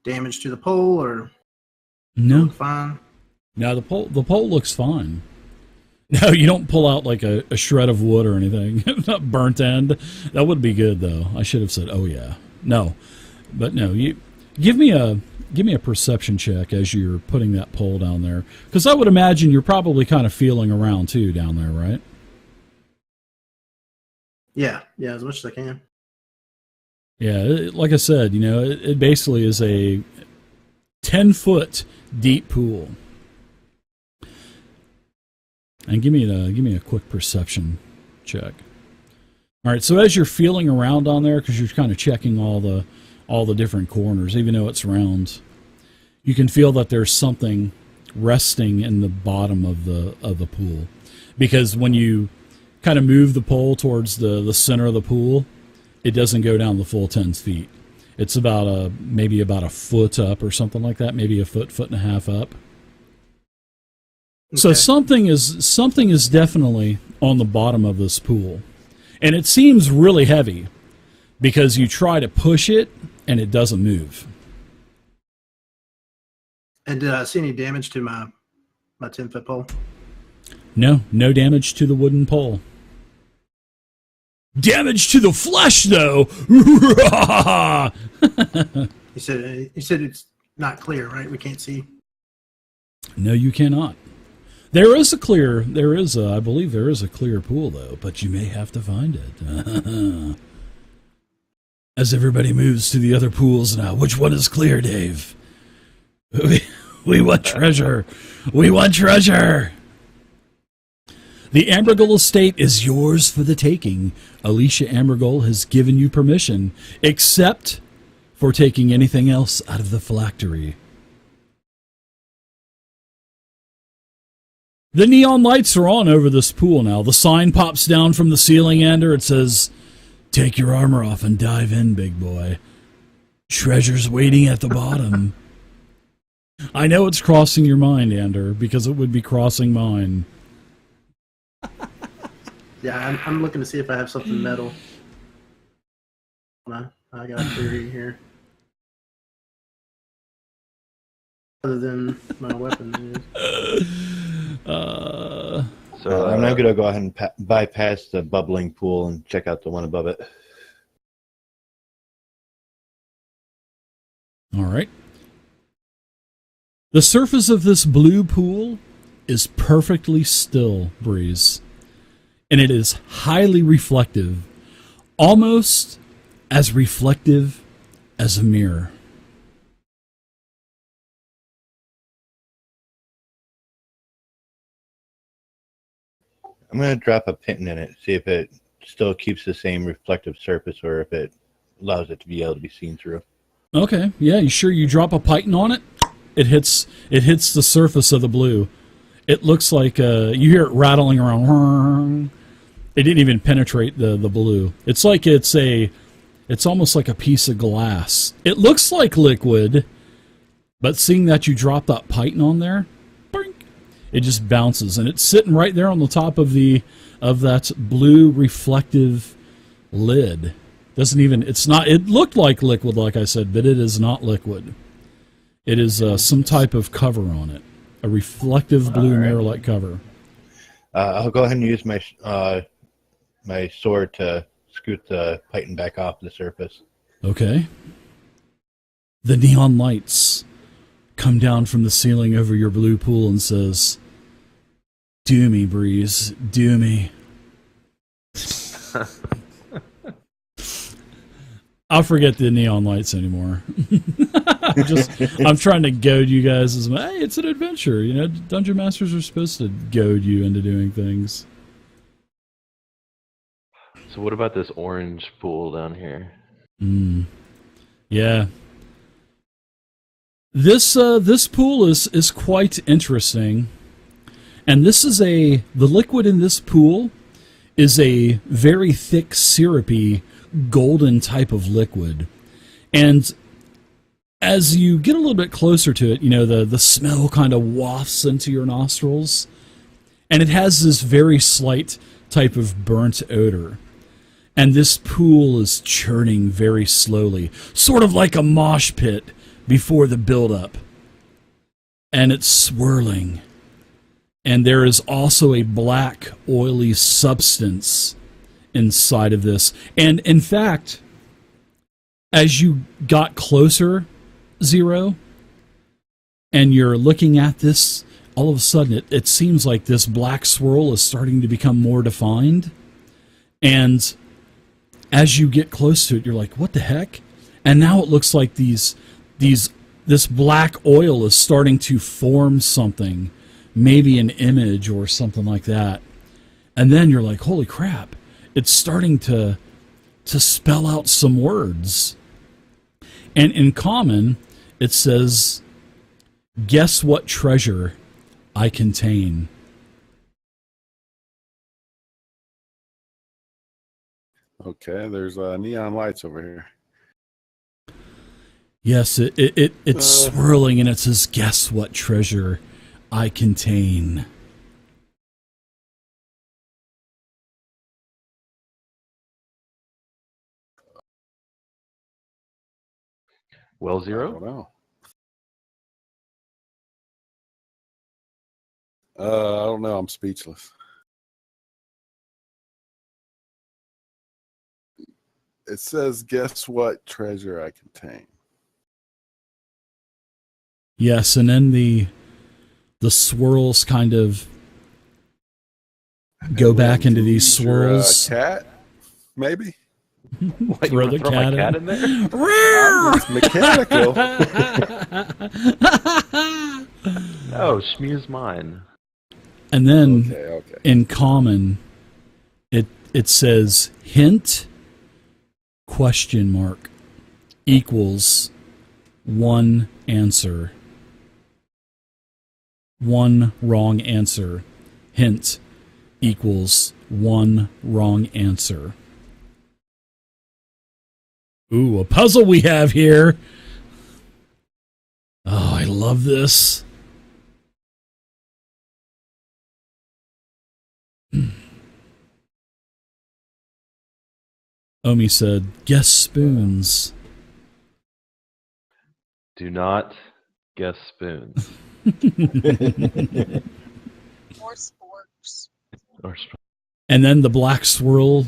damage to the pole, or no? Fine. No, the pole looks fine. No, you don't pull out like a shred of wood or anything. Not burnt end. That would be good though. I should have said, "Oh yeah." No, but no. You give me a perception check as you're putting that pole down there, because I would imagine you're probably kind of feeling around too down there, right? Yeah, as much as I can. Yeah, like I said, it basically is a 10-foot deep pool. And give me a quick perception check. All right, so as you're feeling around on there, because you're kind of checking all the different corners, even though it's round, you can feel that there's something resting in the bottom of the pool, because when you kind of move the pole towards the center of the pool, it doesn't go down the full 10 feet. It's maybe about a foot up or something like that, maybe a foot and a half up. Okay. So something is definitely on the bottom of this pool. And it seems really heavy because you try to push it and it doesn't move. And did I see any damage to my 10-foot pole? No damage to the wooden pole. Damage to the flesh, though. You said it's not clear, right? We can't see. No, you cannot. I believe there is a clear pool, though, but you may have to find it. As everybody moves to the other pools now, which one is clear, Dave? We want treasure. We want treasure. The Ambergul estate is yours for the taking. Alicia Ambergul has given you permission, except for taking anything else out of the phylactery. The neon lights are on over this pool now. The sign pops down from the ceiling, Ander. It says, "Take your armor off and dive in, big boy. Treasure's waiting at the bottom." I know it's crossing your mind, Ander, because it would be crossing mine. Yeah, I'm looking to see if I have something metal. I got a theory here. Other than my weapon. So I'm now going to go ahead and bypass the bubbling pool and check out the one above it. All right. The surface of this blue pool is perfectly still, Breeze. And it is highly reflective, almost as reflective as a mirror. I'm going to drop a pin in it, see if it still keeps the same reflective surface or if it allows it to be able to be seen through. Okay, yeah, you sure you drop a python on it? It hits the surface of the blue. It looks like you hear it rattling around. It didn't even penetrate the blue. It's like it's almost like a piece of glass. It looks like liquid, but seeing that you drop that python on there, it just bounces, and it's sitting right there on the top of that blue reflective lid. It looked like liquid, like I said, but it is not liquid. It is some type of cover on it, a reflective blue mirror-like cover. I'll go ahead and use my sword to scoot the python back off the surface. Okay. The neon lights come down from the ceiling over your blue pool and says, "Do me, Breeze, do me." I'll forget the neon lights anymore. I'm trying to goad you guys as hey, it's an adventure. Dungeon Masters are supposed to goad you into doing things. So what about this orange pool down here? Yeah. This pool is quite interesting. And the liquid in this pool is a very thick, syrupy, golden type of liquid. And as you get a little bit closer to it, the smell kind of wafts into your nostrils. And it has this very slight type of burnt odor. And this pool is churning very slowly, sort of like a mosh pit before the buildup. And it's swirling. And there is also a black, oily substance inside of this. And in fact, as you got closer, Zero, and you're looking at this, all of a sudden it seems like this black swirl is starting to become more defined. And as you get close to it, you're like, what the heck? And now it looks like this black oil is starting to form something, maybe an image or something like that. And then you're like, holy crap, it's starting to spell out some words. And in common, it says, guess what treasure I contain. Okay, there's neon lights over here. Yes, it's swirling, and it says, guess what treasure I contain. Well, I Zero? don't know. I don't know. I'm speechless. It says, guess what treasure I contain. Yes, and then the swirls kind of go back into these swirls. Cat, maybe. What, Throw you the throw my cat cat in. in there? It's mechanical. Oh, Shmew's mine. And then Okay. in common, it says hint ? Equals one answer. One wrong answer. Hint equals one wrong answer. Ooh, a puzzle we have here. Oh, I love this. Omi said, guess spoons. Do not guess spoons. Or sporks. Or sp- And then the black swirl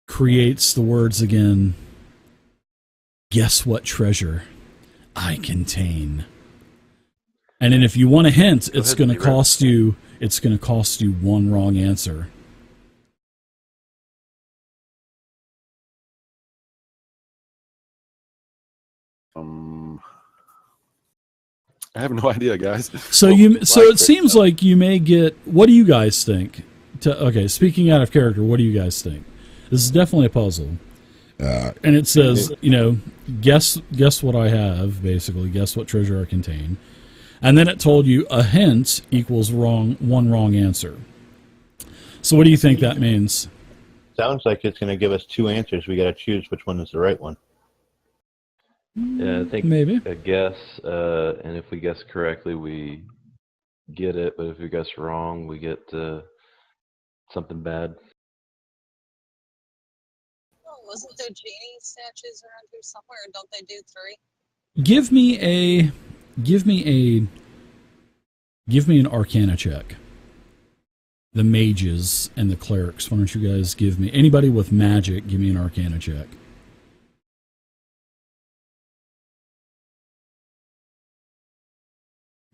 creates the words again. Guess what treasure I contain. And then if you want a hint, it's going to cost you one wrong answer. I have no idea, guys. So it seems like you may get. What do you guys think? Okay, speaking out of character, what do you guys think? This is definitely a puzzle, and it says, guess what I have. Basically, guess what treasure I contain, and then it told you a hint equals one wrong answer. So what do you think that means? Sounds like it's going to give us two answers. We got to choose which one is the right one. Yeah, I think Maybe. a guess, and if we guess correctly, we get it. But if we guess wrong, we get something bad. Oh, wasn't there genie statues around here somewhere? Or don't they do 3? Give me an Arcana check. The mages and the clerics. Why don't you guys give me anybody with magic? Give me an Arcana check.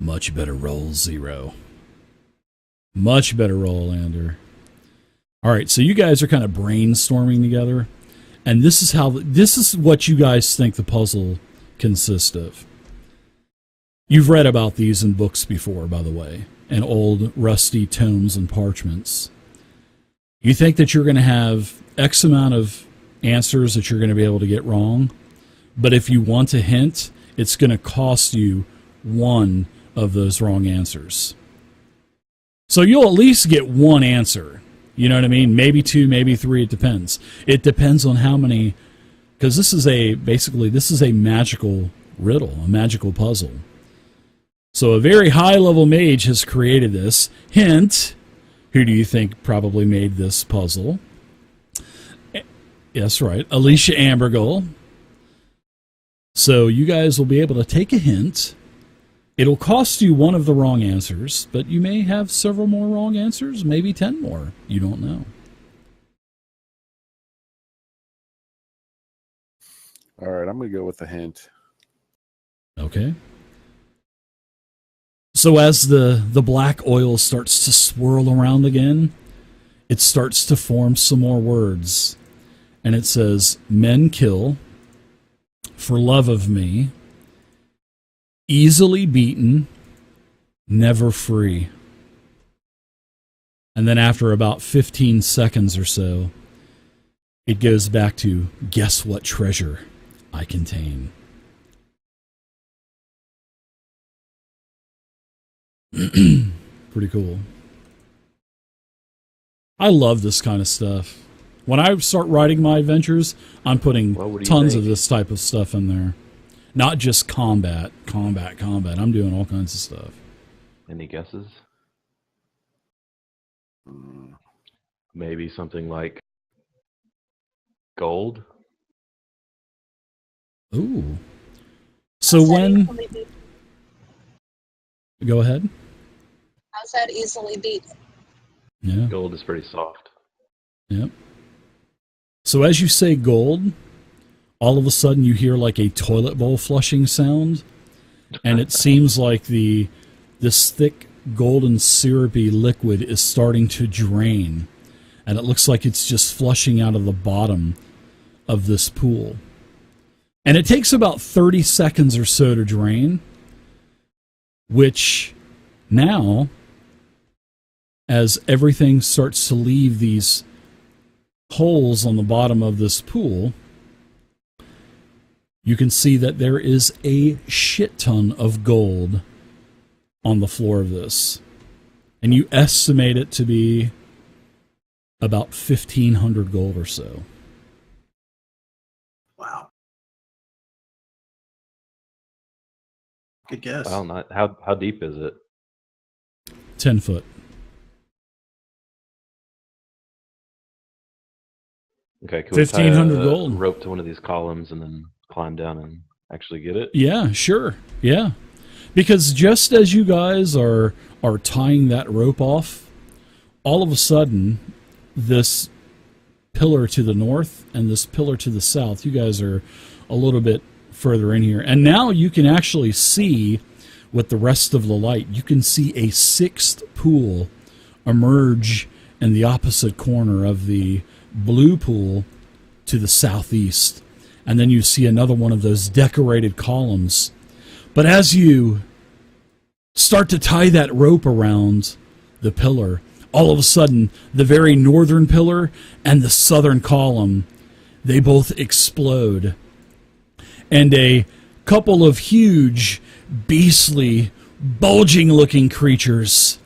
Much better roll, Zero. Much better roll, Lander. All right, so you guys are kind of brainstorming together, and this is what you guys think the puzzle consists of. You've read about these in books before, by the way, and old rusty tomes and parchments. You think that you're going to have X amount of answers that you're going to be able to get wrong, but if you want a hint, it's going to cost you one of those wrong answers. So you'll at least get one answer. You know what I mean? Maybe 2, maybe 3, it depends. It depends on how many, because this is a magical riddle, a magical puzzle. So a very high-level mage has created this. Hint, who do you think probably made this puzzle? Yes, right. Alicia Ambergul. So you guys will be able to take a hint. It'll cost you one of the wrong answers, but you may have several more wrong answers, maybe 10 more. You don't know. All right, I'm going to go with a hint. Okay. So as the black oil starts to swirl around again, it starts to form some more words. And it says, men kill, for love of me, easily beaten, never free. And then after about 15 seconds or so, it goes back to, guess what treasure I contain. Pretty cool. I love this kind of stuff. When I start writing my adventures, I'm putting tons of this type of stuff in there. Not just combat. I'm doing all kinds of stuff. Any guesses? Maybe something like gold? Ooh. So when... Go ahead. How's that easily beaten? Yeah. Gold is pretty soft. Yep. So as you say gold, all of a sudden you hear like a toilet bowl flushing sound, and it seems like this thick golden syrupy liquid is starting to drain, and it looks like it's just flushing out of the bottom of this pool. And it takes about 30 seconds or so to drain, which now, as everything starts to leave these holes on the bottom of this pool, you can see that there is a shit ton of gold on the floor of this. And you estimate it to be about 1,500 gold or so. Wow. Good guess. Well, not how deep is it? 10 foot. Okay, cool. 1,500 gold. Rope to one of these columns and then climb down and actually get it. Yeah, sure. Yeah. Because just as you guys are tying that rope off, all of a sudden, this pillar to the north and this pillar to the south, you guys are a little bit further in here. And now you can actually see with the rest of the light, you can see a sixth pool emerge in the opposite corner of the blue pool to the southeast. And then you see another one of those decorated columns. But as you start to tie that rope around the pillar, all of a sudden, the very northern pillar and the southern column, they both explode. And a couple of huge, beastly, bulging-looking creatures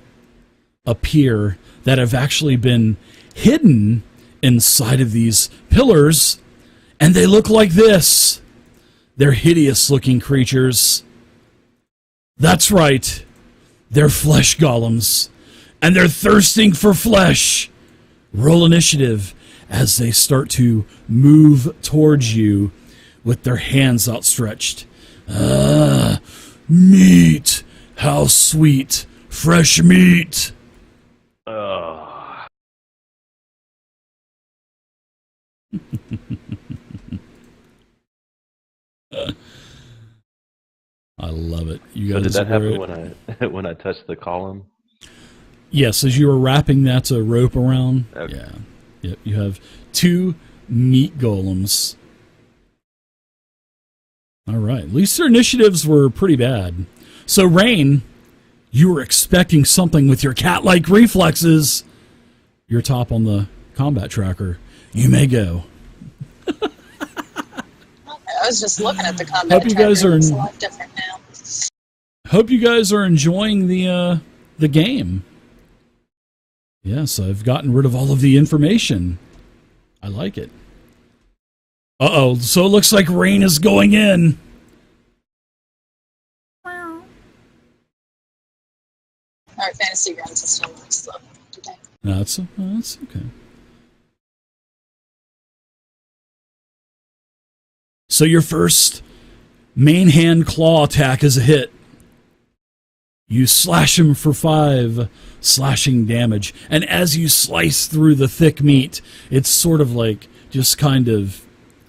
appear that have actually been hidden inside of these pillars, and they look like this. They're hideous-looking creatures. That's right. They're flesh golems, and they're thirsting for flesh. Roll initiative as they start to move towards you with their hands outstretched. Ah, meat! How sweet! Fresh meat! I love it. You guys. So did that happen when I touched the column? Yes, as you were wrapping that rope around. Okay. Yeah. Yep. You have 2 meat golems. All right. At least their initiatives were pretty bad. So, Rain, you were expecting something with your cat-like reflexes. You're top on the combat tracker. You may go. I was just looking at the combat. Hope you guys are. It's a lot different now. Hope you guys are enjoying the game. Yes, I've gotten rid of all of the information. I like it. Uh-oh, so it looks like Rain is going in. Our fantasy runs is still really slow today. No, that's okay. So your first Main hand claw attack is a hit. You slash him for 5 slashing damage. And as you slice through the thick meat, it's sort of like just kind of,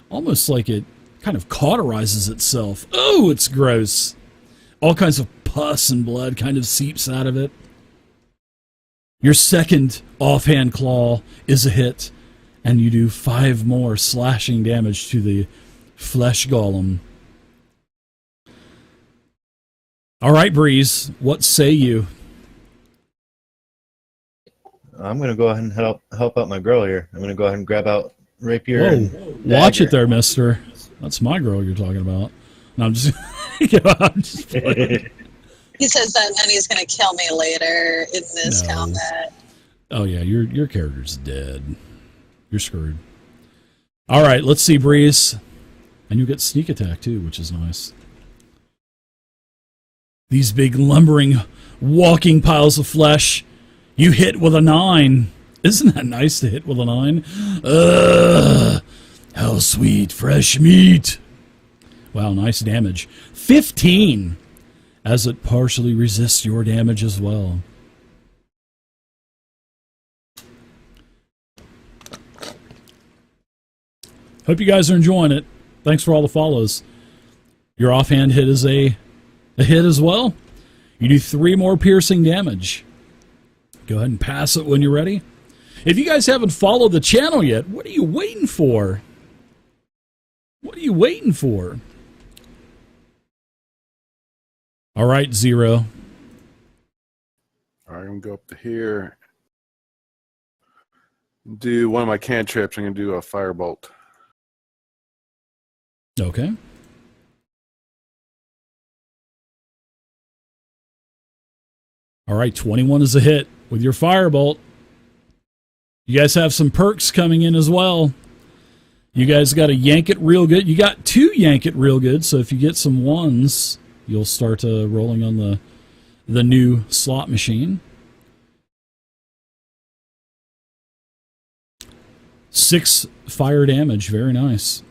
almost like it kind of cauterizes itself. Oh, it's gross. All kinds of pus and blood kind of seeps out of it. Your second offhand claw is a hit, and you do 5 more slashing damage to the flesh golem. All right, Breeze, what say you? I'm going to go ahead and help out my girl here. I'm going to go ahead and grab out rapier. Whoa, and watch dagger. it there, mister. That's my girl you're talking about. No, I'm just... I'm just playing. He says that and then he's going to kill me later in this combat. Oh, yeah, your character's dead. You're screwed. All right, let's see, Breeze. And you get sneak attack, too, which is nice. These big, lumbering, walking piles of flesh. You hit with a 9. Isn't that nice to hit with a 9? Ugh, how sweet, fresh meat. Wow, nice damage. 15, as it partially resists your damage as well. Hope you guys are enjoying it. Thanks for all the follows. Your offhand hit is a hit as well. You do 3 more piercing damage. Go ahead and pass it when you're ready. If you guys haven't followed the channel yet, what are you waiting for? What are you waiting for? All right, Zero. All right, I'm going to go up to here. Do one of my cantrips. I'm going to do a firebolt. Okay. All right, 21 is a hit with your firebolt. You guys have some perks coming in as well. You guys got to yank it real good. You got 2 yank it real good, so if you get some 1s, you'll start rolling on the new slot machine. 6 fire damage, very nice.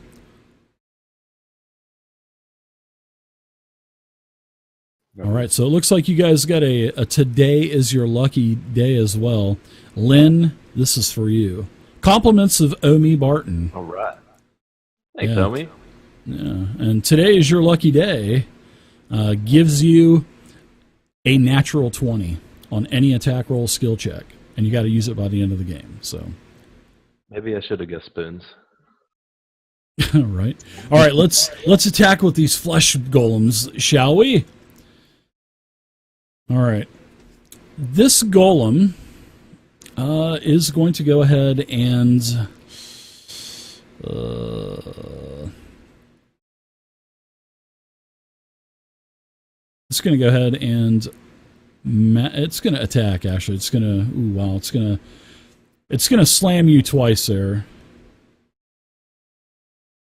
All right, so it looks like you guys got a today is your lucky day as well. Lynn, this is for you. Compliments of Omi Barton. All right. Thanks, Omi. Yeah, and today is your lucky day. Gives you a natural 20 on any attack roll skill check, and you got to use it by the end of the game. So maybe I should have guessed spoons. all right, let's attack with these flesh golems, shall we? All right, this golem is going to go ahead and it's going to go ahead and it's going to attack. Actually, it's going to it's going to slam you twice there,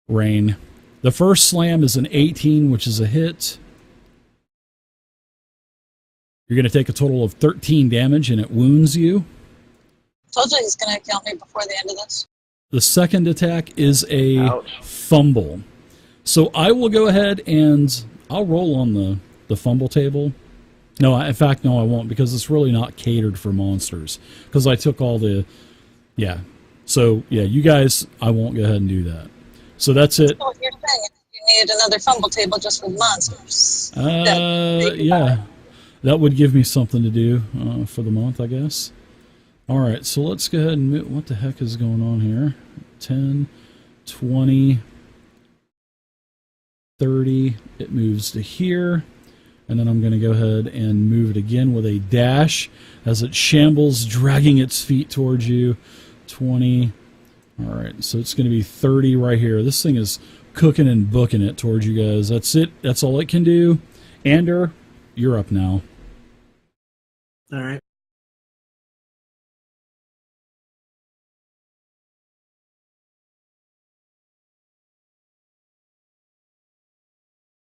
Rain. The first slam is an 18, which is a hit. You're going to take a total of 13 damage, and it wounds you. Told you he's going to kill me before the end of this. The second attack is a Ouch. fumble. So I will go ahead and I'll roll on the fumble table. No, in fact, no, I won't, because it's really not catered for monsters. Because I took all the... Yeah. So, yeah, you guys, I won't go ahead and do that. So that's it. That's what you're saying. You need another fumble table just for monsters. Yeah. That would give me something to do for the month, I guess. All right, so let's go ahead and move. What the heck is going on here? 10, 20, 30. It moves to here. And then I'm going to go ahead and move it again with a dash as it shambles, dragging its feet towards you. 20. All right, so it's going to be 30 right here. This thing is cooking and booking it towards you guys. That's it. That's all it can do. Ander, you're up now. All right.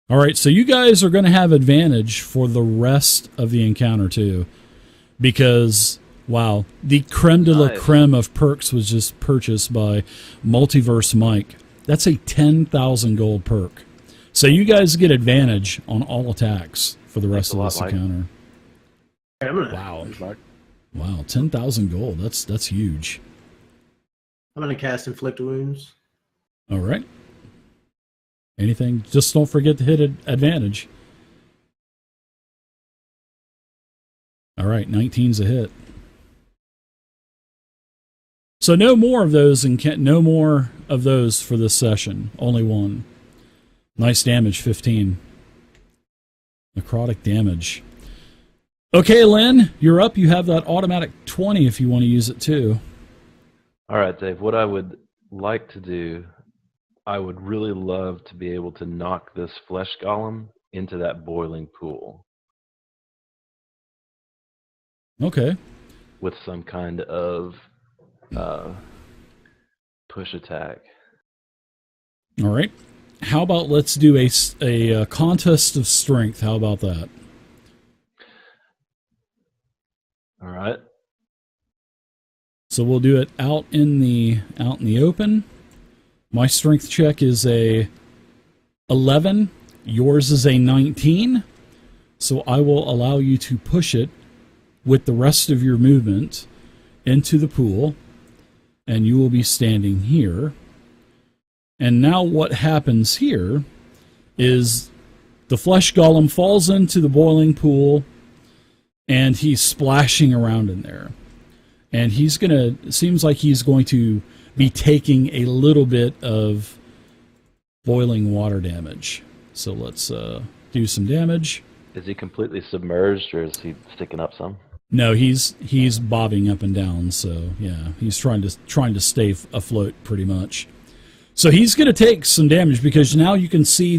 All right, so you guys are going to have advantage for the rest of the encounter, too. Because, wow, the creme de la creme of perks was just purchased by Multiverse Mike. That's a 10,000 gold perk. So you guys get advantage on all attacks for the rest of this encounter. Wow. Wow, 10,000 gold. That's huge. I'm going to cast Inflict Wounds. All right. Anything? Just don't forget to hit advantage. All right, 19's a hit. So no more of those, and no more of those for this session. Only one. Nice damage, 15. Necrotic damage. Okay, Lynn, you're up. You have that automatic 20 if you want to use it too. All right, Dave. What I would like to do, I would really love to be able to knock this flesh golem into that boiling pool. Okay. With some kind of push attack. All right. How about let's do a contest of strength? How about that? All right. So we'll do it out in the open. My strength check is a 11. Yours is a 19. So I will allow you to push it with the rest of your movement into the pool, and you will be standing here. And now what happens here is the flesh golem falls into the boiling pool, and he's splashing around in there. And it seems like he's going to be taking a little bit of boiling water damage. So let's do some damage. Is he completely submerged, or is he sticking up some? No, he's bobbing up and down. So yeah, he's trying to stay afloat pretty much. So he's going to take some damage because now you can see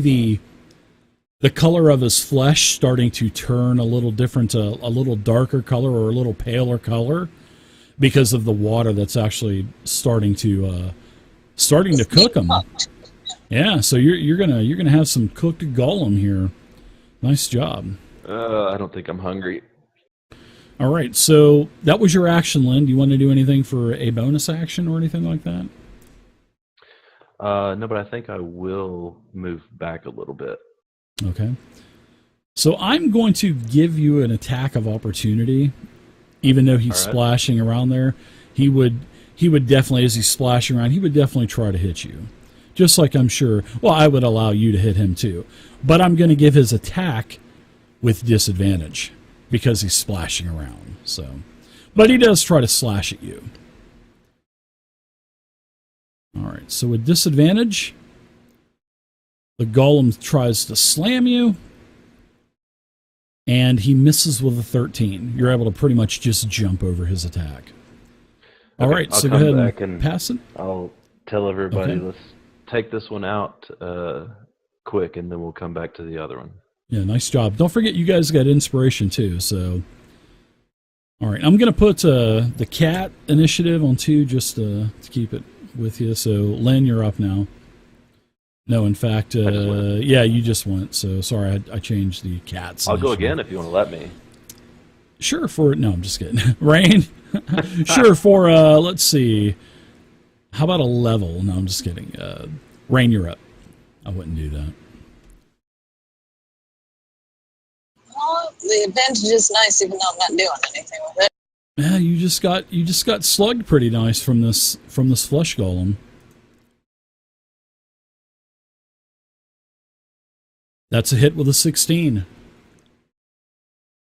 the color of his flesh starting to turn a little different, a little darker color or a little paler color, because of the water that's actually starting to cook him. Yeah, so you're gonna have some cooked golem here. Nice job. I don't think I'm hungry. All right, so that was your action, Lynn. Do you want to do anything for a bonus action or anything like that? No, but I think I will move back a little bit. Okay. So I'm going to give you an attack of opportunity, even though he's splashing around there. He would definitely, as he's splashing around, he would definitely try to hit you. Just like I'm sure, well, I would allow you to hit him too. But I'm going to give his attack with disadvantage because he's splashing around. So, but he does try to slash at you. All right, so with disadvantage, the golem tries to slam you, and he misses with a 13. You're able to pretty much just jump over his attack. All right, so go ahead and pass it. I'll tell everybody, Okay. Let's take this one out quick, and then we'll come back to the other one. Yeah, nice job. Don't forget you guys got inspiration too, so... All right, I'm going to put the cat initiative on 2 just to keep it with you. So, Len, you're up now. No, in fact, yeah, you just went. So, sorry, I changed the cats. I'll go again if you want to let me. Sure, no, I'm just kidding. Rain? Sure, for, let's see. How about a level? No, I'm just kidding. Rain, you're up. I wouldn't do that. Well, the advantage is nice, even though I'm not doing anything with it. Yeah, you just got slugged pretty nice from this flesh golem. That's a hit with a 16.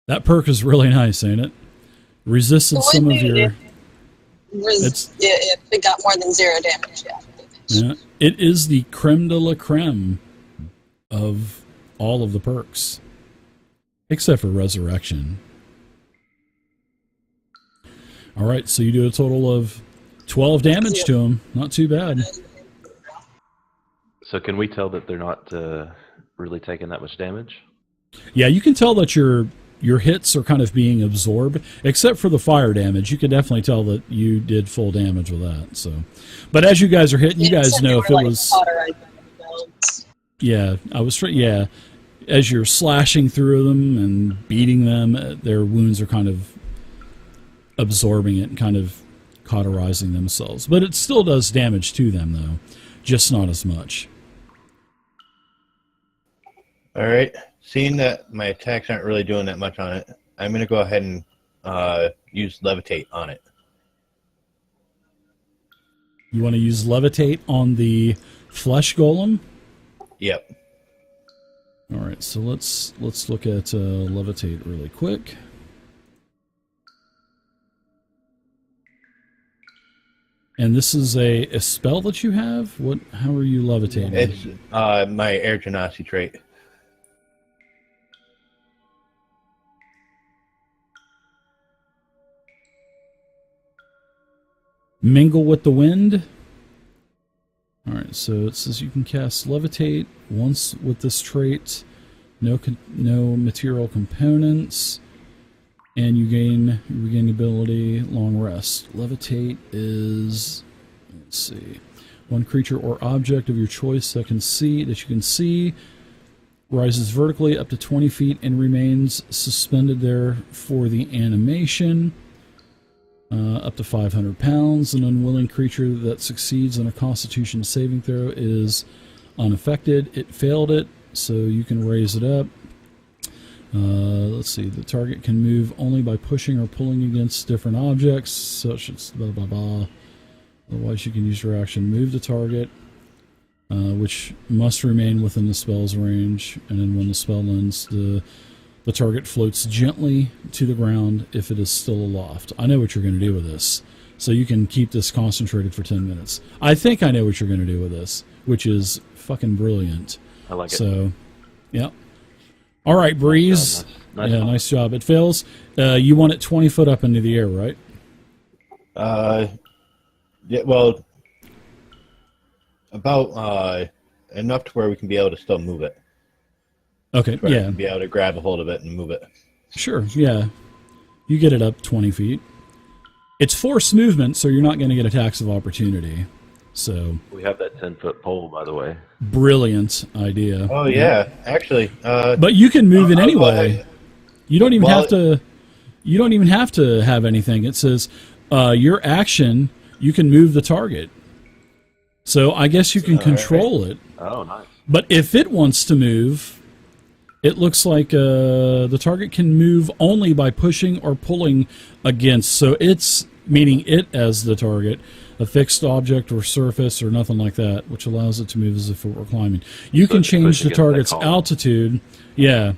That perk is really nice, ain't it? Resisted some of your... It got more than 0 damage, yeah. Yeah, it is the creme de la creme of all of the perks. Except for Resurrection. All right, so you do a total of 12 damage to him. Not too bad. So can we tell that they're not really taking that much damage? Yeah, you can tell that your hits are kind of being absorbed, except for the fire damage. You can definitely tell that you did full damage with that. So, but as you guys are hitting, you guys know if it was. Yeah, yeah. As you're slashing through them and beating them, their wounds are kind of absorbing it and kind of cauterizing themselves. But it still does damage to them, though, just not as much. All right. Seeing that my attacks aren't really doing that much on it, I'm going to go ahead and use Levitate on it. You want to use Levitate on the flesh golem? Yep. All right, so let's look at Levitate really quick. And this is a spell that you have? How are you levitating? It's my Air Genasi trait. Mingle with the wind. All right, so it says you can cast Levitate once with this trait. No material components, and you regain ability. Long rest. Levitate is, let's see, one creature or object of your choice that you can see rises vertically up to 20 feet and remains suspended there for the animation. Up to 500 pounds. An unwilling creature that succeeds on a Constitution saving throw is unaffected. It failed it, so you can raise it up. Let's see. The target can move only by pushing or pulling against different objects, such as blah blah blah. Otherwise, you can use your action move the target, which must remain within the spell's range. And then when the spell ends, the target floats gently to the ground if it is still aloft. I know what you're going to do with this. So you can keep this concentrated for 10 minutes. I think I know what you're going to do with this, which is fucking brilliant. I like it. So, yeah. All right, Breeze. Nice job. It fails. You want it 20 foot up into the air, right? Yeah, well, about enough to where we can be able to still move it. Okay, yeah. Be able to grab a hold of it and move it. Sure, yeah. You get it up 20 feet. It's forced movement, so you're not going to get attacks of opportunity. So we have that 10-foot pole, by the way. Brilliant idea. Oh yeah, actually. But you can move it anyway. You don't even have to. You don't even have to have anything. It says your action. You can move the target. So I guess you can control it. Oh, nice. But if it wants to move, it looks like the target can move only by pushing or pulling against. So it's meaning it as the target, a fixed object or surface or nothing like that, which allows it to move as if it were climbing. You can change the target's altitude. Yeah.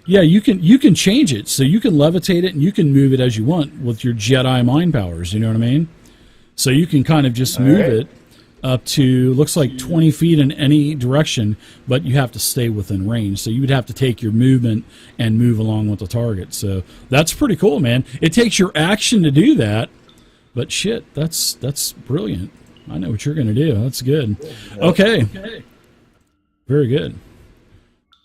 Yeah, you can change it. So you can levitate it and you can move it as you want with your Jedi mind powers, you know what I mean? So you can kind of just move it up to, looks like 20 feet in any direction, but you have to stay within range. So you would have to take your movement and move along with the target. So that's pretty cool, man. It takes your action to do that, but shit, that's brilliant. I know what you're going to do. That's good. Okay. Very good.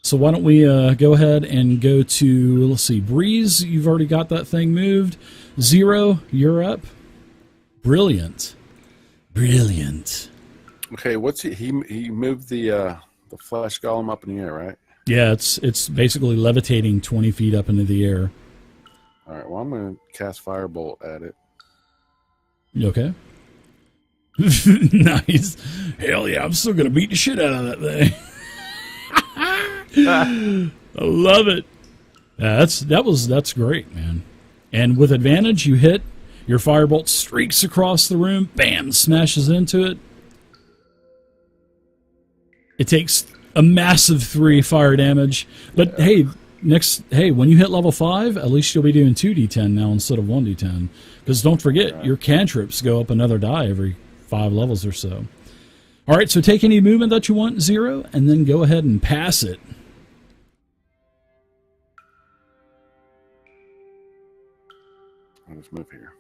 So why don't we go ahead and go to, let's see, Breeze, you've already got that thing moved. Zero, you're up. Brilliant. Brilliant. Okay, what's he moved the flesh golem up in the air, right? Yeah, it's basically levitating 20 feet up into the air. All right, well, I'm going to cast Firebolt at it. You okay? Nice. Hell yeah, I'm still going to beat the shit out of that thing. I love it. Yeah, that's great, man. And with advantage, you hit. Your firebolt streaks across the room. Bam! Smashes into it. It takes a massive 3 fire damage. But hey, when you hit level 5, at least you'll be doing 2d10 now instead of 1d10. Because don't forget, your cantrips go up another die every 5 levels or so. All right, so take any movement that you want, 0, and then go ahead and pass it. I'll just move here.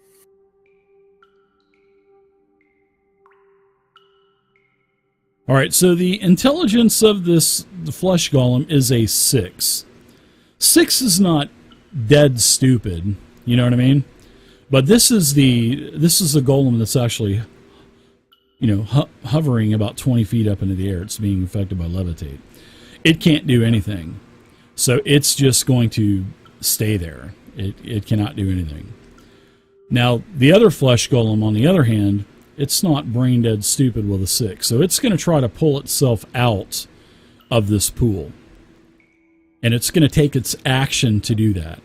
All right, so the intelligence of the flesh golem is a 6. 6 is not dead stupid, you know what I mean? But this is the golem that's actually, hovering about 20 feet up into the air. It's being affected by levitate. It can't do anything, so it's just going to stay there. It cannot do anything. Now, the other flesh golem, on the other hand, it's not brain dead stupid with a 6, so it's going to try to pull itself out of this pool. And it's going to take its action to do that.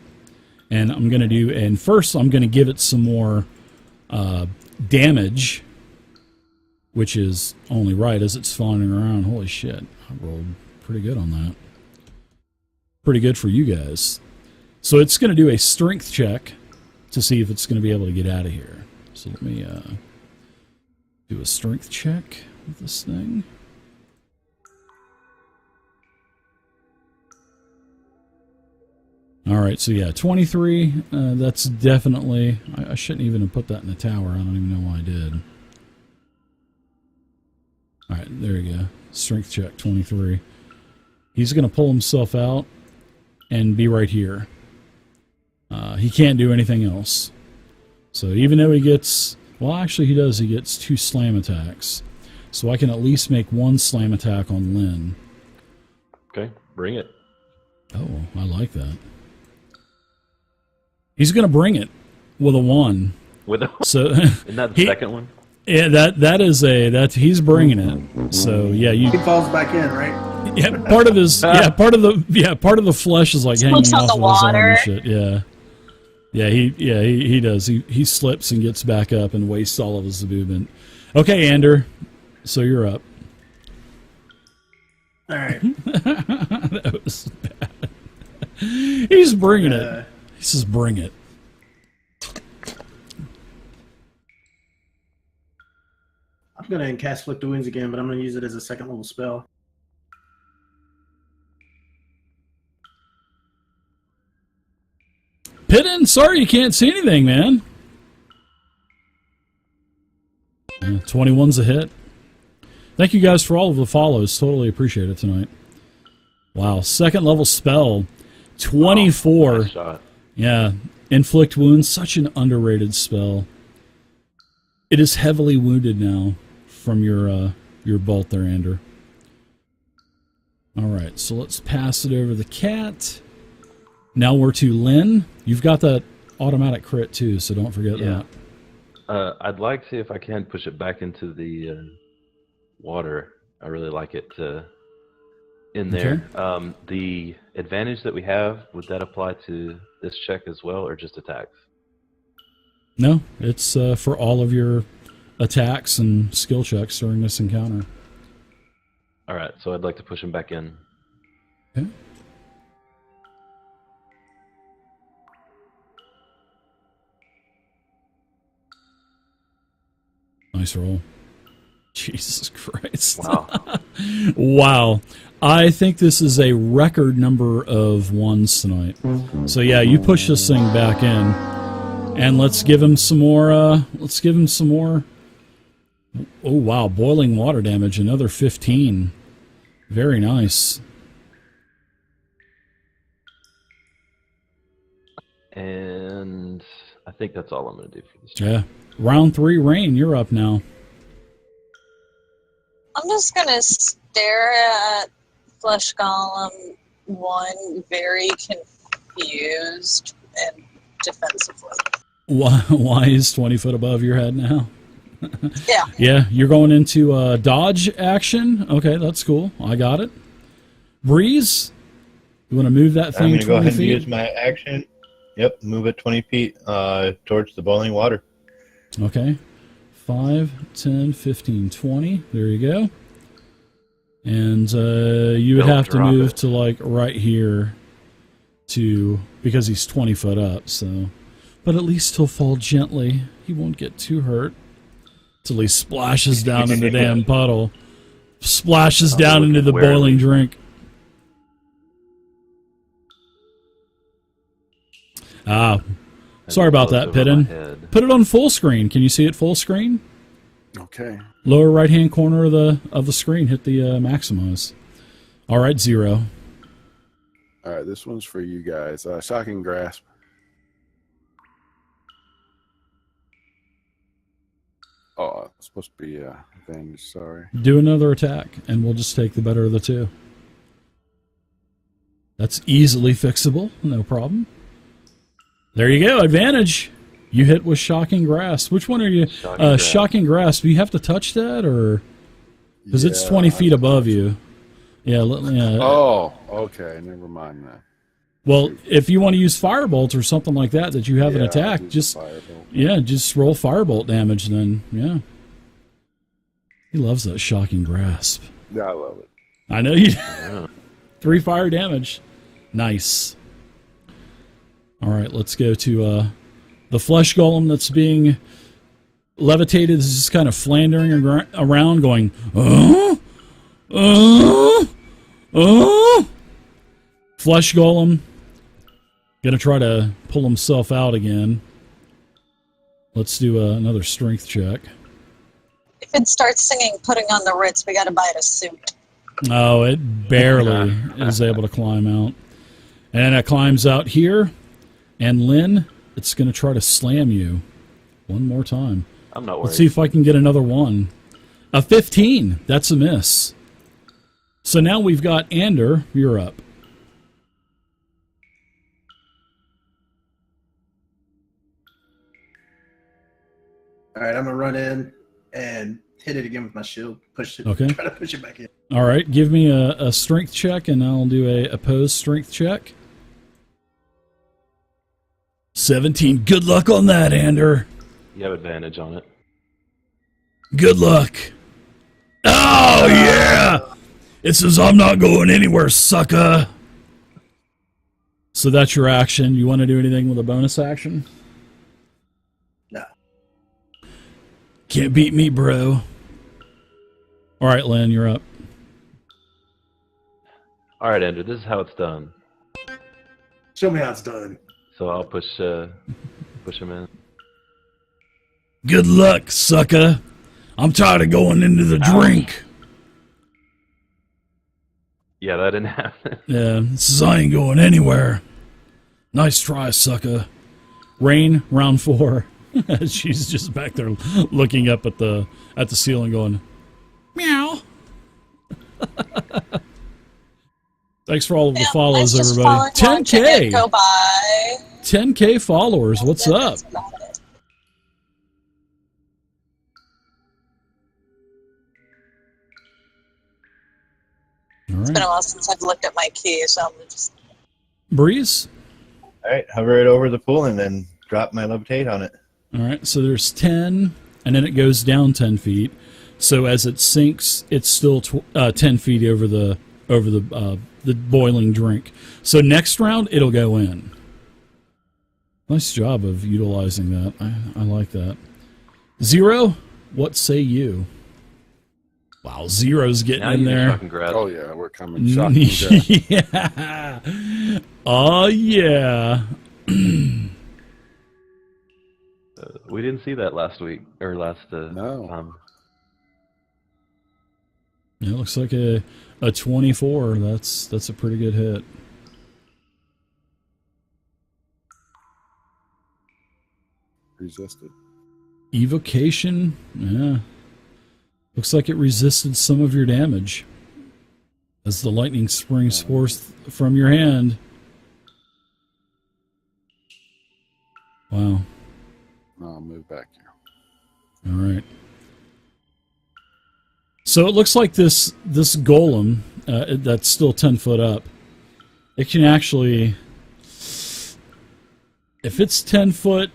And I'm going to do, and first I'm going to give it some more damage, which is only right as it's flying around. Holy shit, I rolled pretty good on that. Pretty good for you guys. So it's going to do a strength check to see if it's going to be able to get out of here. So let me do a strength check with this thing. All right, so yeah, 23. That's definitely... I shouldn't even have put that in the tower. I don't even know why I did. All right, there you go. Strength check, 23. He's going to pull himself out and be right here. He can't do anything else. So even though he gets... Well, actually, he does. He gets 2 slam attacks. So I can at least make 1 slam attack on Lynn. Okay, bring it. Oh, I like that. He's going to bring it with a 1. With a So isn't that the second one? Yeah, that is he's bringing it. So yeah, He falls back in, right? yeah, part of his part of the flesh is like hanging Slips on off the of his arm water. and shit. He does. He slips and gets back up and wastes all of his movement. Okay, Ander, so you're up. All right. That was bad. He's bringing it. He says, "Bring it." I'm going to cast Inflict Wounds again, but I'm going to use it as a 2nd level spell. Pitten, sorry you can't see anything, man. Yeah, 21's a hit. Thank you guys for all of the follows. Totally appreciate it tonight. Wow, 2nd level spell. 24. Wow, nice shot. Yeah, Inflict Wounds, such an underrated spell. It is heavily wounded now from your bolt there, Ander. All right, so let's pass it over the cat. Now we're to Lynn. You've got that automatic crit too, so don't forget that. I'd like to see if I can push it back into the water. I really like it in there. Okay. The advantage that we have, would that apply to this check as well, or just attacks? No, it's for all of your attacks and skill checks during this encounter. All right, so I'd like to push him back in. Okay. Nice roll. Jesus Christ. Wow. Wow. I think this is a record number of 1s tonight. So yeah, you push this thing back in. And let's give him some more, Oh wow, boiling water damage, another 15. Very nice. And I think that's all I'm going to do for this. Yeah. Round 3, Rain, you're up now. I'm just gonna stare at Flesh Golem 1, very confused and defensively. Why is 20 foot above your head now? Yeah. Yeah, you're going into dodge action. Okay, that's cool. I got it. Breeze, you want to move that I'm thing going to go 20 ahead and feet? use my action. Yep, move it 20 feet towards the boiling water. Okay. 5, 10, 15, 20. There you go. And you would Don't have to drop move it. to like right here because he's 20 foot up, so. But at least he'll fall gently. He won't get too hurt. Till he splashes down in the damn puddle. Splashes down into the warily. boiling drink. Ah, sorry about that, Close over my Pitten. head. Put it on full screen. Can you see it full screen? Okay. Lower right hand corner of the screen. Hit the maximize. All right, 0. All right, this one's for you guys. Shocking Grasp. Oh, it's supposed to be advantage, sorry. Do another attack, and we'll just take the better of the 2. That's easily fixable. No problem. There you go. Advantage. You hit with Shocking Grasp. Which one are you? Shocking Grasp. Shocking Grasp. Do you have to touch that, or because it's Yeah, 20 I feet have to above touch it. you? Yeah. Oh, okay. Never mind that. Well, if you want to use firebolt or something like that you have an attack, just roll firebolt damage. Then he loves that shocking grasp. Yeah, I love it. I know you. 3 fire damage. Nice. All right, let's go to the flesh golem that's being levitated. Is just kind of flandering around, going, Flesh golem gonna try to pull himself out again. Let's do another strength check. If it starts singing "Putting on the Ritz," we got to buy it a suit. Oh, it barely is able to climb out. And it climbs out here. And Lynn, it's going to try to slam you one more time. I'm not worried. Let's see if I can get another one. A 15. That's a miss. So now we've got Ander. You're up. All right, I'm going to run in and hit it again with my shield. Push it. Okay. Try to push it back in. All right, give me a strength check, and I'll do a opposed strength check. 17. Good luck on that, Ander. You have advantage on it. Good luck. Oh, yeah! It says I'm not going anywhere, sucker. So that's your action. You want to do anything with a bonus action? No. Can't beat me, bro. All right, Lynn, you're up. All right, Andrew, this is how it's done. Show me how it's done. So I'll push him in. Good luck, sucker. I'm tired of going into the drink. Yeah, that didn't happen. Yeah, this is I ain't going anywhere. Nice try, sucker. Rain, round 4. She's just back there looking up at the ceiling going, meow. Thanks for all of the follows, everybody. 10K. Go by. 10K followers. What's up? All It's right. been a while since I've looked at my key, so I'm just. Breeze. All right, hover it over the pool and then drop my levitate on it. All right. So there's 10, and then it goes down 10 feet. So as it sinks, it's still 10 feet over the boiling drink. So next round, it'll go in. Nice job of utilizing that. I like that. Zero, what say you? Wow, Zero's getting Now in you can there. fucking grab. Oh yeah, we're coming shocking death. Yeah. Oh yeah. We didn't see that last week or last No. time. It looks like a 24. That's a pretty good hit. Resisted. Evocation, yeah. Looks like it resisted some of your damage as the lightning springs forth from your hand. Wow. I'll move back here. All right. So it looks like this golem that's still 10 foot up, it can actually, if it's 10 foot,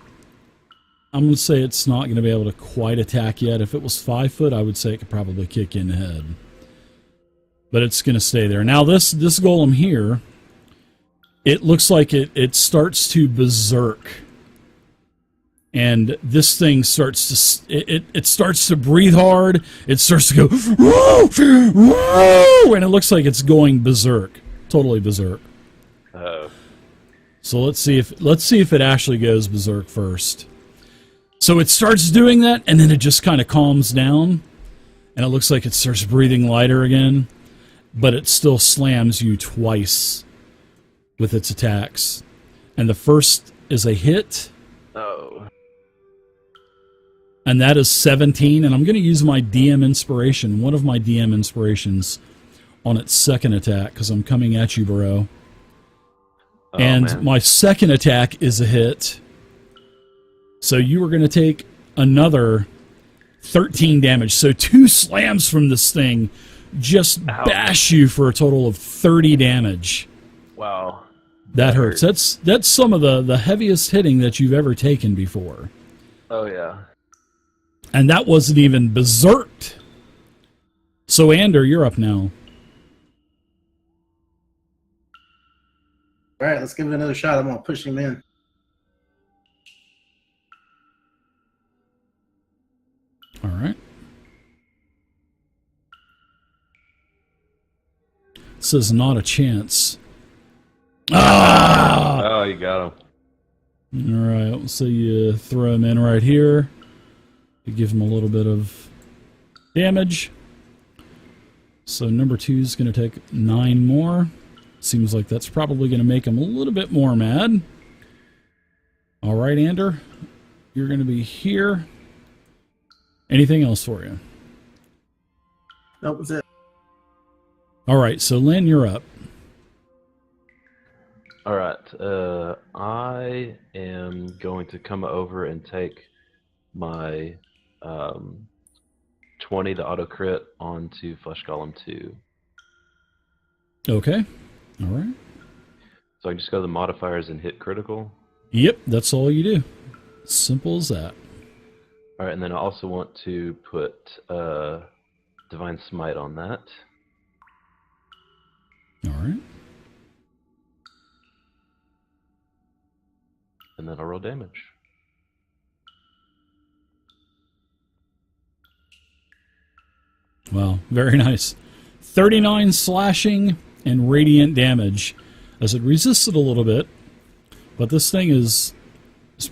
I'm going to say it's not going to be able to quite attack yet. If it was 5 foot, I would say it could probably kick in the head. But it's going to stay there. Now this golem here, it looks like it starts to berserk. And this thing starts to it starts to breathe hard. It starts to go woo, woo, and it looks like it's going berserk, totally berserk. So let's see if it actually goes berserk first. So it starts doing that, and then it just kind of calms down, and it looks like it starts breathing lighter again, but it still slams you twice with its attacks. And the first is a hit. Oh. And that is 17, and I'm going to use my DM inspiration, one of my DM inspirations, on its second attack, because I'm coming at you, bro. Oh, and man. my second attack is a hit. So you are going to take another 13 damage. So 2 slams from this thing just Ouch. bash you for a total of 30 damage. Wow. That hurts. That's some of the heaviest hitting that you've ever taken before. Oh, yeah. And that wasn't even berserked. So, Ander, you're up now. All right, let's give it another shot. I'm going to push him in. All right. It says not a chance. Ah! Oh, you got him. All right, so you throw him in right here. You give him a little bit of damage. So number 2 is going to take 9 more. Seems like that's probably going to make him a little bit more mad. All right, Ander, you're going to be here. Anything else for you? That was it. All right, so Lynn, you're up. All right. I am going to come over and take my 20 to auto crit onto Flesh Golem 2. Okay. All right. So I can just go to the modifiers and hit critical. Yep, that's all you do. Simple as that. All right, and then I also want to put Divine Smite on that. All right. And then I'll roll damage. Wow, very nice. 39 slashing and radiant damage as it resisted a little bit, but this thing is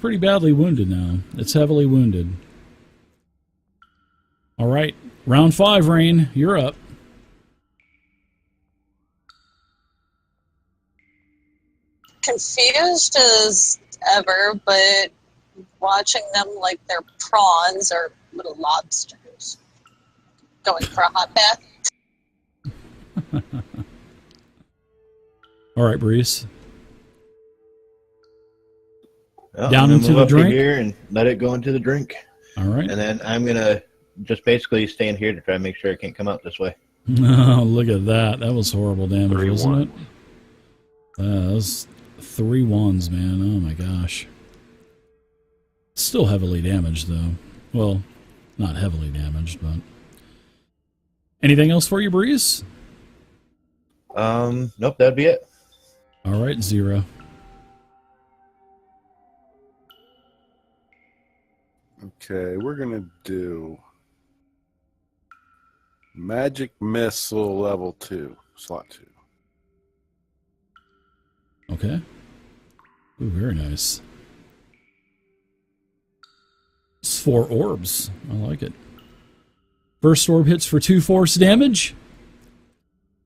pretty badly wounded now. It's heavily wounded. All right, round 5, Rain, you're up. Confused as ever, but watching them like they're prawns or little lobsters. Going for a hot bath. All right, Breeze. Well, Down I'm gonna into move the up to drink? here and let it go into the drink. All right. And then I'm going to just basically stay in here to try to make sure it can't come out this way. Oh, look at that. That was horrible damage, 3 wasn't it? ones. That was 3 ones, man. Oh, my gosh. Still heavily damaged, though. Well, not heavily damaged, but... Anything else for you, Breeze? Nope, that'd be it. All right, 0. Okay, we're gonna do Magic Missile level 2, slot 2. Okay. Ooh, very nice. It's 4 orbs. I like it. First orb hits for 2 force damage.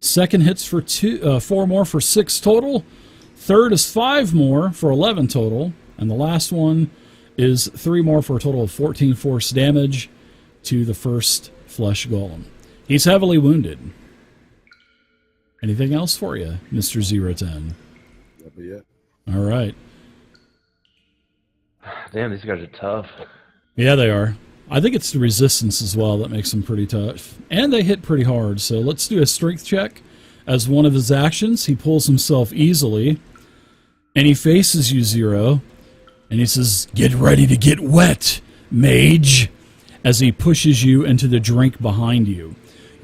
Second hits for 4 more for 6 total. Third is 5 more for 11 total. And the last one is 3 more for a total of 14 force damage to the first flesh golem. He's heavily wounded. Anything else for you, Mr. 010? That'd be it. All right. Damn, these guys are tough. Yeah, they are. I think it's the resistance as well that makes them pretty tough. And they hit pretty hard, so let's do a strength check. As one of his actions, he pulls himself easily, and he faces you, 0, and he says, "Get ready to get wet, mage," as he pushes you into the drink behind you.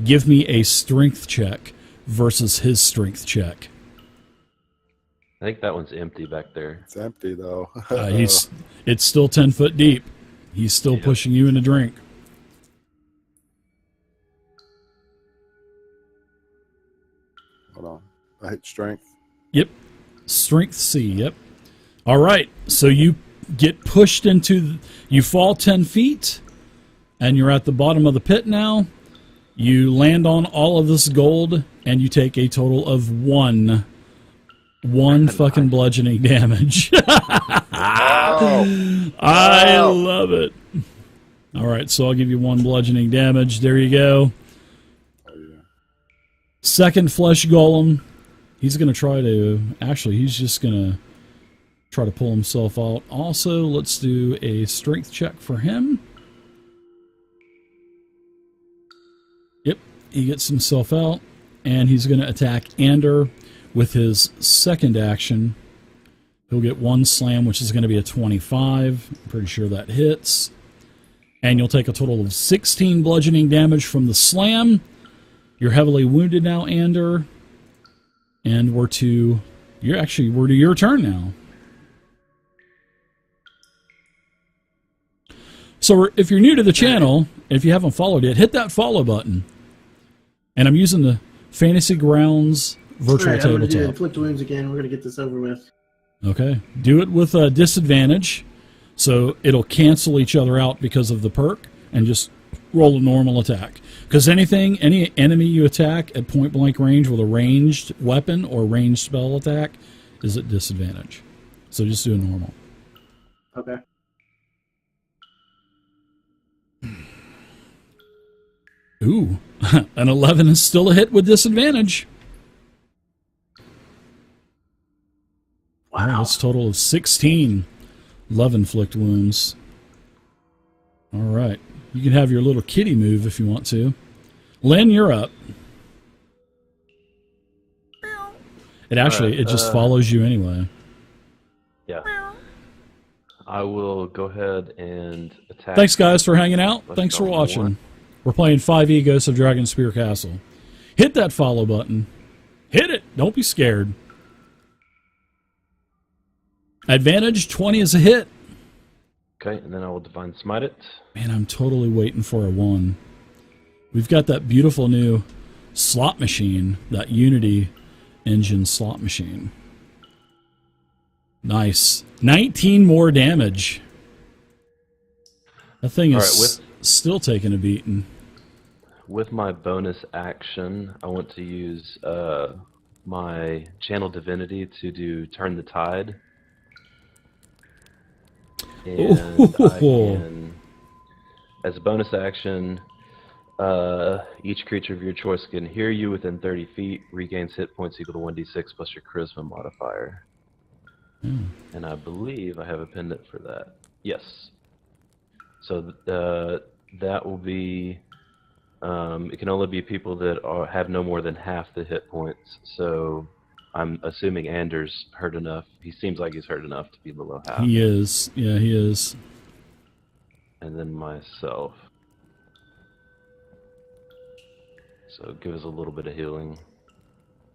Give me a strength check versus his strength check. I think that one's empty back there. It's empty though. It's still 10 foot deep. He's still Yeah. pushing you in a drink. Hold on. I hit strength. Yep. Strength C, yep. All right, so you get pushed into... You fall 10 feet, and you're at the bottom of the pit now. You land on all of this gold, and you take a total of 1 fucking bludgeoning damage. I love it. All right, so I'll give you 1 bludgeoning damage. There you go. Oh yeah. Second flesh golem. He's going to try to... Actually, he's just going to try to pull himself out. Also, let's do a strength check for him. Yep. he gets himself out, and he's going to attack Ander with his second action. He'll get one slam, which is going to be a 25. I'm pretty sure that hits. And you'll take a total of 16 bludgeoning damage from the slam. You're heavily wounded now, Ander. And we're to your turn now. So if you're new to the channel, if you haven't followed yet, hit that follow button. And I'm using the Fantasy Grounds virtual I'm going to do tabletop. inflict wounds again. We're going to get this over with. Okay. Do it with a disadvantage, so it'll cancel each other out because of the perk, and just roll a normal attack. Because any enemy you attack at point-blank range with a ranged weapon or ranged spell attack is at disadvantage. So just do a normal. Okay. Ooh, an 11 is still a hit with disadvantage. Wow. That's a total of 16 love inflict wounds. All right. You can have your little kitty move if you want to. Len, you're up. It just follows you anyway. Yeah. I will go ahead and attack. Thanks, guys, for hanging out. Thanks for watching. We're playing 5e Ghosts of Dragonspear Castle. Hit that follow button. Hit it. Don't be scared. Advantage 20 is a hit. Okay, and then I will Divine Smite it. Man, I'm totally waiting for a 1. We've got that beautiful new slot machine, that Unity engine slot machine. Nice. 19 more damage. That thing is still taking a beating. With my bonus action, I want to use my Channel Divinity to do Turn the Tide. And I can, as a bonus action, each creature of your choice can hear you within 30 feet, regains hit points equal to 1d6 plus your charisma modifier. And I believe I have a pendant for that. Yes. So that will be, it can only be people that have no more than half the hit points. So I'm assuming Anders hurt enough. He seems like he's hurt enough to be below half. He is. Yeah, he is. And then myself. So give us a little bit of healing.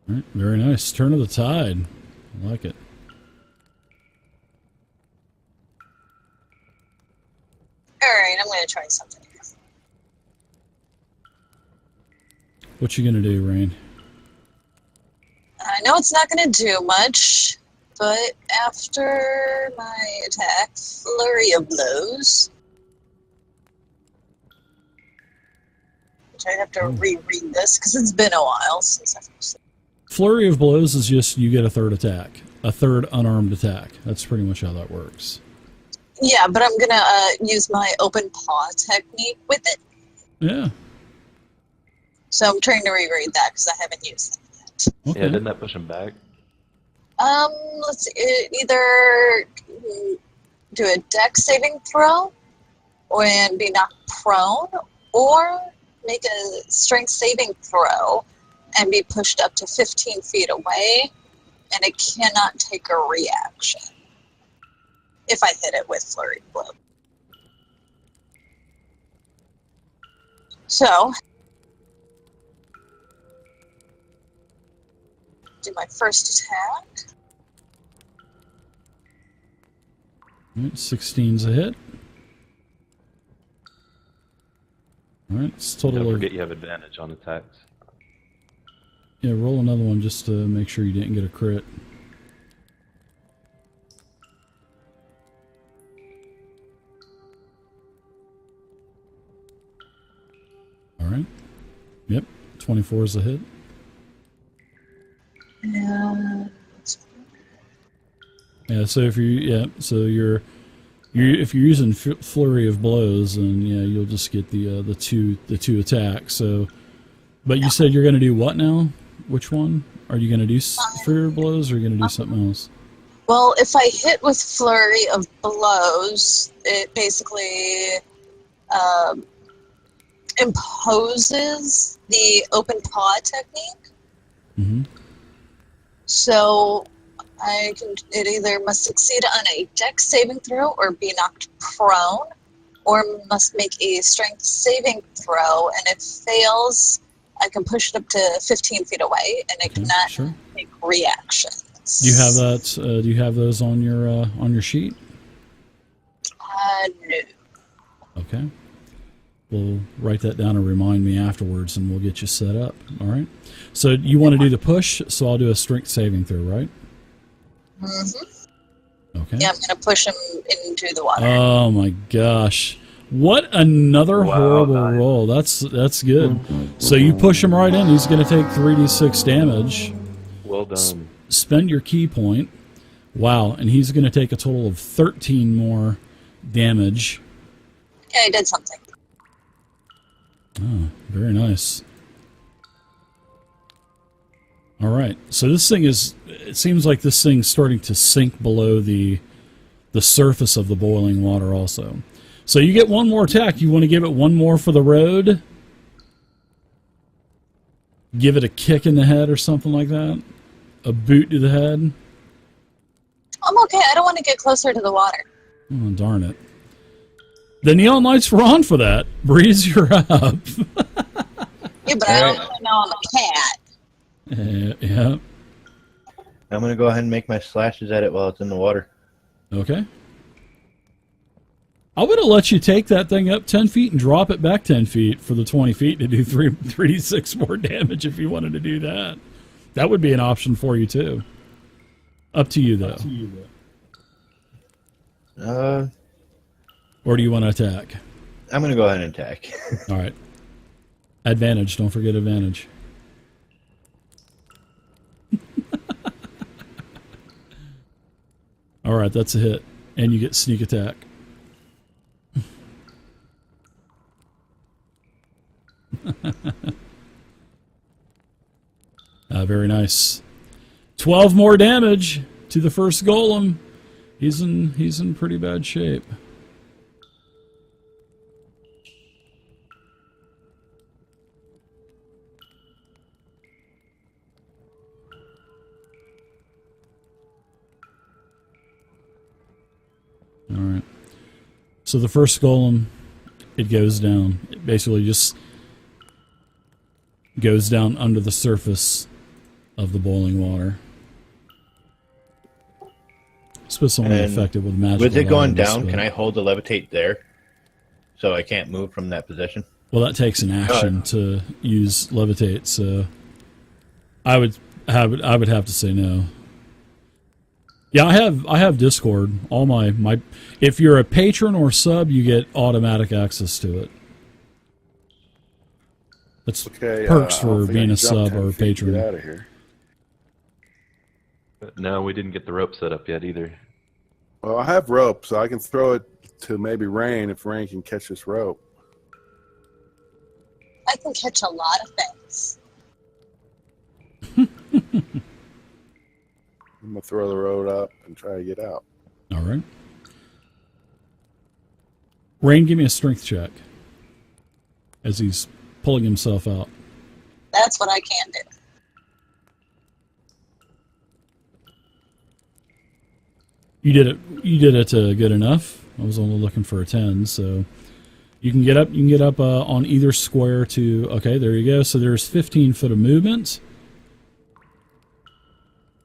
All right, very nice. Turn of the tide. I like it. Alright, I'm going to try something. What you going to do, Rain? I know it's not going to do much, but after my attack, Flurry of Blows, which I have to reread this because it's been a while since I've used it. Flurry of Blows is just you get a third attack, a third unarmed attack. That's pretty much how that works. Yeah, but I'm going to use my open paw technique with it. Yeah. So I'm trying to reread that because I haven't used that yet. Okay. Yeah, didn't that push him back? Let's see, either do a dex saving throw and be knocked prone, or make a strength saving throw and be pushed up to 15 feet away, and it cannot take a reaction if I hit it with Flurry Blow. So, do my first attack. All right, 16's a hit. All right, it's total. Don't forget you have advantage on attacks. Yeah, roll another one just to make sure you didn't get a crit. All right. Yep, 24 is a hit. Yeah, so if you're using Flurry of Blows, then yeah, you'll just get the two attacks. So, but you said you're going to do what now? Which one? Are you going to do Flurry of Blows, or are you going to do something else? Well, if I hit with Flurry of Blows, it basically imposes the open paw technique. Mm-hmm. So it either must succeed on a dex saving throw or be knocked prone, or must make a strength saving throw, and if fails, I can push it up to 15 feet away, and it cannot make reactions. Do you have that? Do you have those on your sheet? No. Okay. We'll write that down and remind me afterwards, and we'll get you set up. All right. So you want to do the push, so I'll do a strength saving throw, right? Mm-hmm. Okay. Yeah, I'm going to push him into the water. Oh my gosh. What another horrible roll. That's good. So you push him right in. He's going to take 3d6 damage. Well done. Spend your key point. Wow. And he's going to take a total of 13 more damage. Yeah, I did something. Oh, very nice. All right. So this thing it seems like this thing's starting to sink below the surface of the boiling water also. So you get one more attack. You want to give it one more for the road? Give it a kick in the head or something like that? A boot to the head? I'm okay. I don't want to get closer to the water. Oh, darn it. The neon lights were on for that. Breeze, you're up. Yeah, but I don't want to know I'm a cat. Yeah. I'm going to go ahead and make my slashes at it while it's in the water. Okay. I'm going to let you take that thing up 10 feet and drop it back 10 feet for the 20 feet to do 3d6 more damage if you wanted to do that. That would be an option for you, too. Up to you, though. Or do you want to attack? I'm going to go ahead and attack. All right. Advantage. Don't forget advantage. All right, that's a hit. And you get sneak attack. Very nice. 12 more damage to the first golem. He's in pretty bad shape. All right. So the first golem, it goes down. It basically just goes down under the surface of the boiling water. It's supposed to only affected with magic. With it going down, can I hold the levitate there? So I can't move from that position? Well, that takes an action to use levitate, so I would have to say no. Yeah, I have Discord. All my if you're a patron or sub, you get automatic access to it. That's perks for being a sub or a patron. Get out of here. No, we didn't get the rope set up yet either. Well, I have rope, so I can throw it to maybe Rain if Rain can catch this rope. I can catch a lot of things. I'm going to throw the rope up and try to get out. All right. Rain, give me a strength check as he's pulling himself out. That's what I can do. You did it good enough. I was only looking for a 10, so you can get up. You can get up on either square to. Okay, there you go. So there's 15 foot of movement.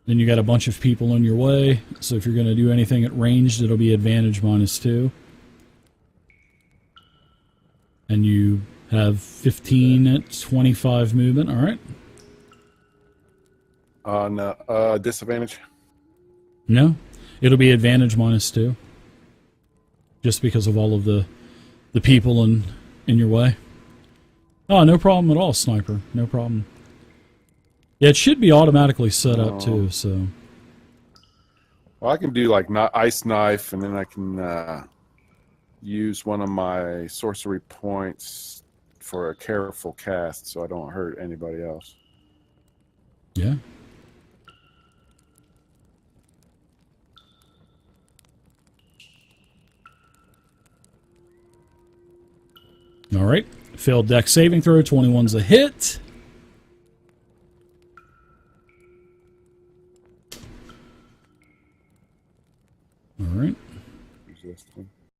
Then you got a bunch of people in your way. So if you're going to do anything at ranged, it'll be advantage -2. And you have 15 at 25 movement. All right. No, disadvantage. No. It'll be advantage -2. Just because of all of the people in your way. Oh, no problem at all, Sniper. No problem. Yeah, it should be automatically set up too, so. Well, I can do like ice knife, and then I can use one of my sorcery points for a careful cast so I don't hurt anybody else. Yeah. All right. Failed dex saving throw. 21's a hit. All right. Resisting.